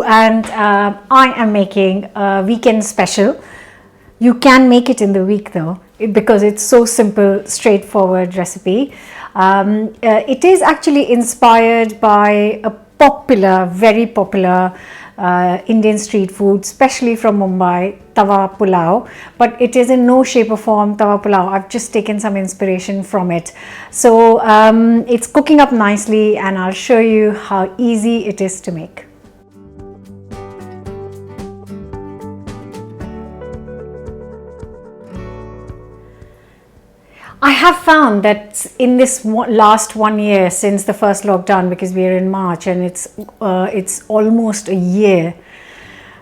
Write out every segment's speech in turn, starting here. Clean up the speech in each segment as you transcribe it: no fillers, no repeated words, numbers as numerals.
and I am making a weekend special. You can make it in the week though, because it's so simple, straightforward recipe. It is actually inspired by a popular, very popular Indian street food, especially from Mumbai, tawa pulao, but it is in no shape or form tawa pulao. I've just taken some inspiration from it. So it's cooking up nicely, and I'll show you how easy it is to make. I have found that in this last 1 year since the first lockdown, because we are in March and it's almost a year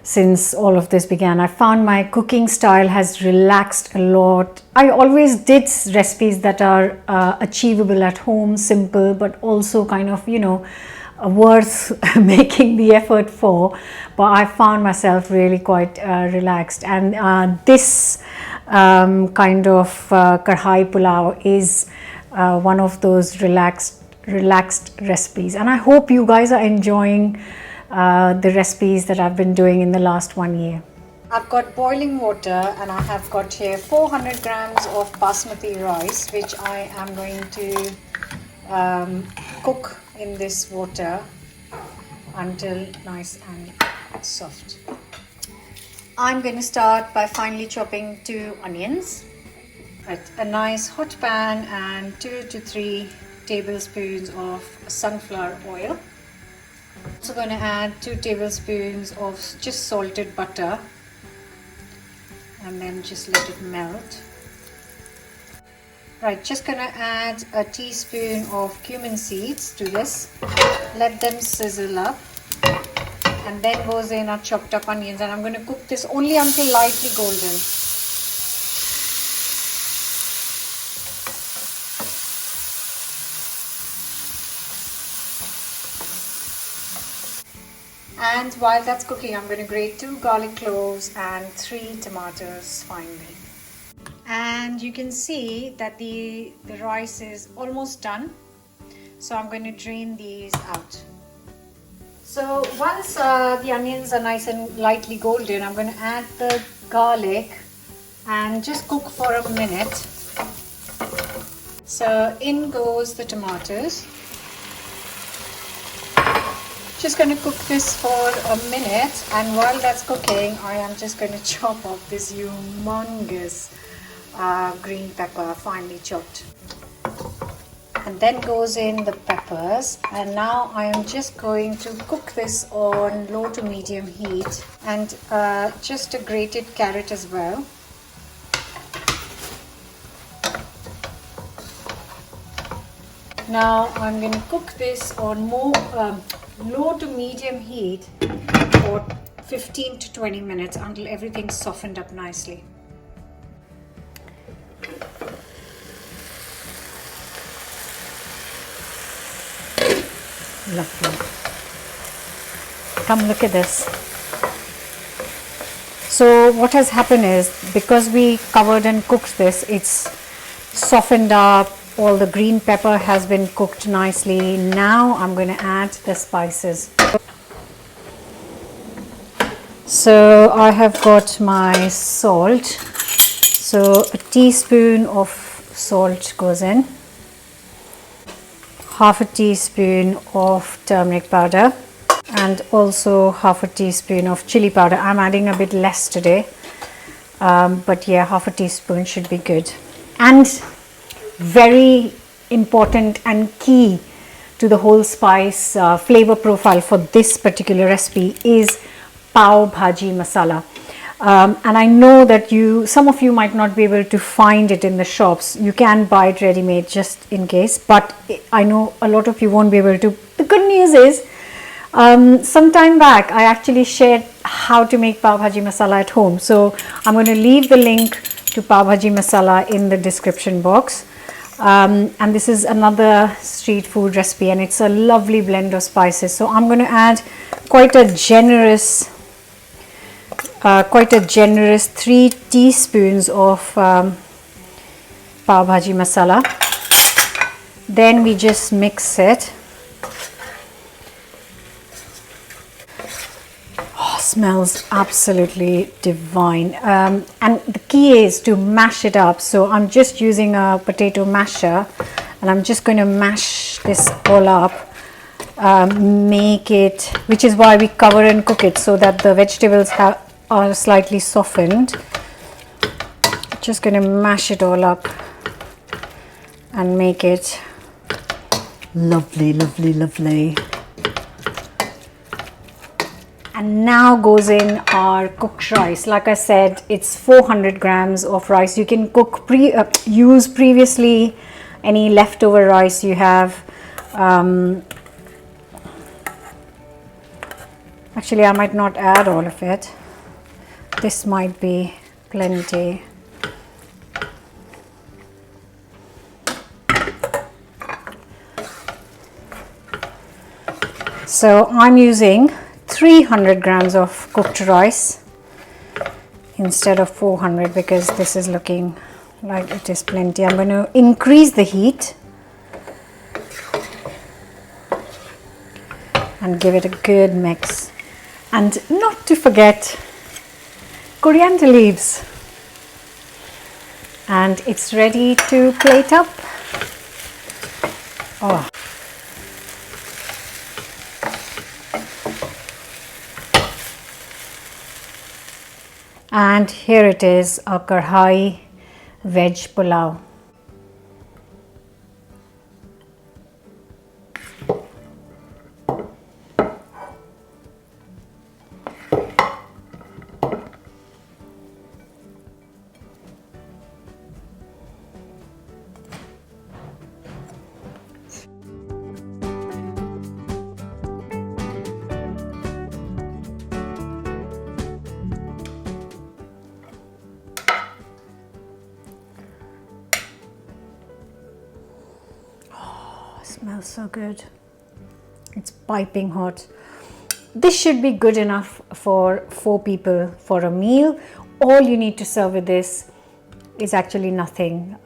since all of this began, I found my cooking style has relaxed a lot. I always did recipes that are achievable at home, simple, but also kind of, you know, worth making the effort for. But I found myself really quite relaxed, and this kind of KADHAI pulao is one of those relaxed recipes, and I hope you guys are enjoying the recipes that I've been doing in the last 1 year. I've got boiling water, and I have got here 400 grams of basmati rice, which I am going to cook in this water until nice and soft. I'm going to start by finely chopping 2 onions. Right, a nice hot pan and 2 to 3 tablespoons of sunflower oil. Also going to add 2 tablespoons of just salted butter, and then just let it melt. Right, just going to add a teaspoon of cumin seeds to this. Let them sizzle up, and then goes in our chopped up onions, and I'm going to cook this only until lightly golden. And while that's cooking, I'm going to grate 2 garlic cloves and 3 tomatoes finely. And you can see that the rice is almost done, so I'm going to drain these out. So once the onions are nice and lightly golden, I'm going to add the garlic and just cook for a minute. So in goes the tomatoes. Just going to cook this for a minute, and while that's cooking, I am just going to chop up this humongous green pepper, finely chopped. And then goes in the peppers, and now I am just going to cook this on low to medium heat, and just a grated carrot as well. Now I'm going to cook this on low to medium heat for 15 to 20 minutes until everything's softened up nicely. Lovely. Come look at this. So what has happened is, because we covered and cooked this, it's softened up. All the green pepper has been cooked nicely. Now I'm going to add the spices. So I have got my salt. So a teaspoon of salt goes in. Half a teaspoon of turmeric powder, and also half a teaspoon of chili powder. I'm adding a bit less today, but yeah, half a teaspoon should be good. And very important and key to the whole spice flavor profile for this particular recipe is pav bhaji masala. And I know that some of you might not be able to find it in the shops. You can buy it ready-made just in case, but I know a lot of you won't be able to. The good news is, some time back I actually shared how to make pav bhaji masala at home. So I'm going to leave the link to pav bhaji masala in the description box. And this is another street food recipe, and it's a lovely blend of spices. So I'm going to add quite a generous 3 teaspoons of pav bhaji masala. Then we just mix it. smells absolutely divine. And the key is to mash it up. So I'm just using a potato masher, and I'm just going to mash this all up, make it, which is why we cover and cook it, so that the vegetables are slightly softened. Just going to mash it all up and make it lovely, lovely, lovely. And now goes in our cooked rice. Like I said, it's 400 grams of rice. You can cook use previously any leftover rice you have. Actually, I might not add all of it. This might be plenty. So I'm using 300 grams of cooked rice instead of 400 because this is looking like it is plenty. I'm going to increase the heat and give it a good mix. And not to forget coriander leaves. And it's ready to plate up. Oh. And here it is, a KADHAI veg pulao. Smells so good. It's piping hot. This should be good enough for 4 people for a meal. All you need to serve with this is actually nothing.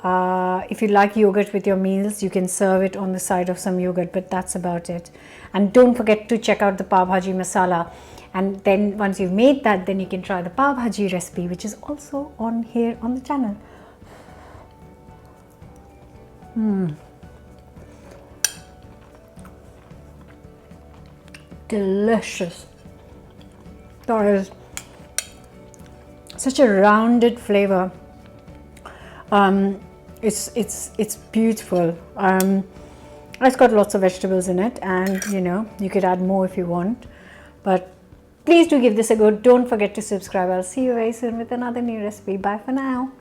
If you like yogurt with your meals, you can serve it on the side of some yogurt, but that's about it. And don't forget to check out the pav bhaji masala. And then once you've made that, then you can try the pav bhaji recipe, which is also on here on the channel. Delicious. That is such a rounded flavor. It's beautiful. It's got lots of vegetables in it, and you know, you could add more if you want, but please do give this a go. Don't forget to subscribe. I'll see you very soon with another new recipe. Bye for now.